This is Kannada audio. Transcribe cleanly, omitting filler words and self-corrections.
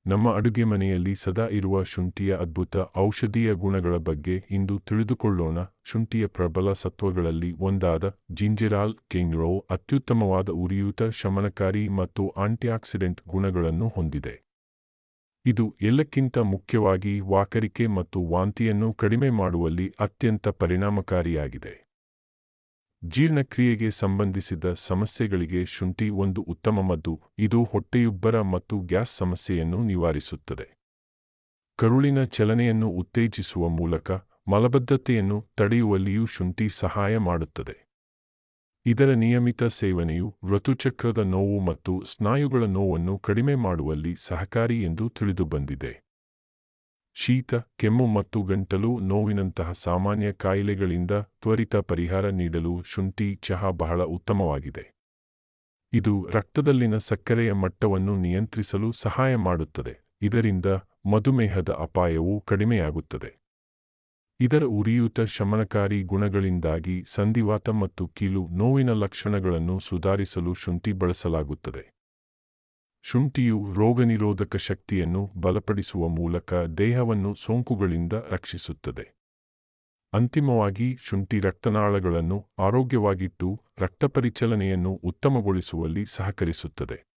ನಮ್ಮ ಅಡುಗೆ ಮನೆಯಲ್ಲಿ ಸದಾ ಇರುವ ಶುಂಠಿಯ ಅದ್ಭುತ ಔಷಧೀಯ ಗುಣಗಳ ಬಗ್ಗೆ ಇಂದು ತಿಳಿದುಕೊಳ್ಳೋಣ. ಶುಂಠಿಯ ಪ್ರಬಲ ಸತ್ವಗಳಲ್ಲಿ ಒಂದಾದ ಜಿಂಜೆರಾಲ್ ಕೆಂಗ್ರೋ ಅತ್ಯುತ್ತಮವಾದ ಉರಿಯೂತ ಶಮನಕಾರಿ ಮತ್ತು ಆಂಟಿಆಕ್ಸಿಡೆಂಟ್ ಗುಣಗಳನ್ನು ಹೊಂದಿದೆ. ಇದು ಎಲ್ಲಕ್ಕಿಂತ ಮುಖ್ಯವಾಗಿ ವಾಕರಿಕೆ ಮತ್ತು ವಾಂತಿಯನ್ನು ಕಡಿಮೆ ಮಾಡುವಲ್ಲಿ ಅತ್ಯಂತ ಪರಿಣಾಮಕಾರಿಯಾಗಿದೆ. ಜೀರ್ಣಕ್ರಿಯೆಗೆ ಸಂಬಂಧಿಸಿದ ಸಮಸ್ಯೆಗಳಿಗೆ ಶುಂಠಿ ಒಂದು ಉತ್ತಮ ಮದ್ದು. ಇದು ಹೊಟ್ಟೆಯುಬ್ಬರ ಮತ್ತು ಗ್ಯಾಸ್ ಸಮಸ್ಯೆಯನ್ನು ನಿವಾರಿಸುತ್ತದೆ. ಕರುಳಿನ ಚಲನೆಯನ್ನು ಉತ್ತೇಜಿಸುವ ಮೂಲಕ ಮಲಬದ್ಧತೆಯನ್ನು ತಡೆಯುವಲ್ಲಿಯೂ ಶುಂಠಿ ಸಹಾಯ ಮಾಡುತ್ತದೆ. ಇದರ ನಿಯಮಿತ ಸೇವನೆಯು ಋತುಚಕ್ರದ ನೋವು ಮತ್ತು ಸ್ನಾಯುಗಳ ನೋವನ್ನು ಕಡಿಮೆ ಮಾಡುವಲ್ಲಿ ಸಹಕಾರಿ ಎಂದು ತಿಳಿದುಬಂದಿದೆ. ಶೀತ, ಕೆಮ್ಮು ಮತ್ತು ಗಂಟಲು ನೋವಿನಂತಹ ಸಾಮಾನ್ಯ ಕಾಯಿಲೆಗಳಿಂದ ತ್ವರಿತ ಪರಿಹಾರ ನೀಡಲು ಶುಂಠಿ ಚಹಾ ಬಹಳ ಉತ್ತಮವಾಗಿದೆ. ಇದು ರಕ್ತದಲ್ಲಿನ ಸಕ್ಕರೆಯ ಮಟ್ಟವನ್ನು ನಿಯಂತ್ರಿಸಲು ಸಹಾಯ ಮಾಡುತ್ತದೆ. ಇದರಿಂದ ಮಧುಮೇಹದ ಅಪಾಯವು ಕಡಿಮೆಯಾಗುತ್ತದೆ. ಇದರ ಉರಿಯೂತ ಶಮನಕಾರಿ ಗುಣಗಳಿಂದಾಗಿ ಸಂಧಿವಾತ ಮತ್ತು ಕೀಲು ನೋವಿನ ಲಕ್ಷಣಗಳನ್ನು ಸುಧಾರಿಸಲು ಶುಂಠಿ ಬಳಸಲಾಗುತ್ತದೆ. ಶುಂಠಿಯು ರೋಗನಿರೋಧಕ ಶಕ್ತಿಯನ್ನು ಬಲಪಡಿಸುವ ಮೂಲಕ ದೇಹವನ್ನು ಸೋಂಕುಗಳಿಂದ ರಕ್ಷಿಸುತ್ತದೆ. ಅಂತಿಮವಾಗಿ, ಶುಂಠಿ ರಕ್ತನಾಳಗಳನ್ನು ಆರೋಗ್ಯವಾಗಿಟ್ಟು ರಕ್ತಪರಿಚಲನೆಯನ್ನು ಉತ್ತಮಗೊಳಿಸುವಲ್ಲಿ ಸಹಕರಿಸುತ್ತದೆ.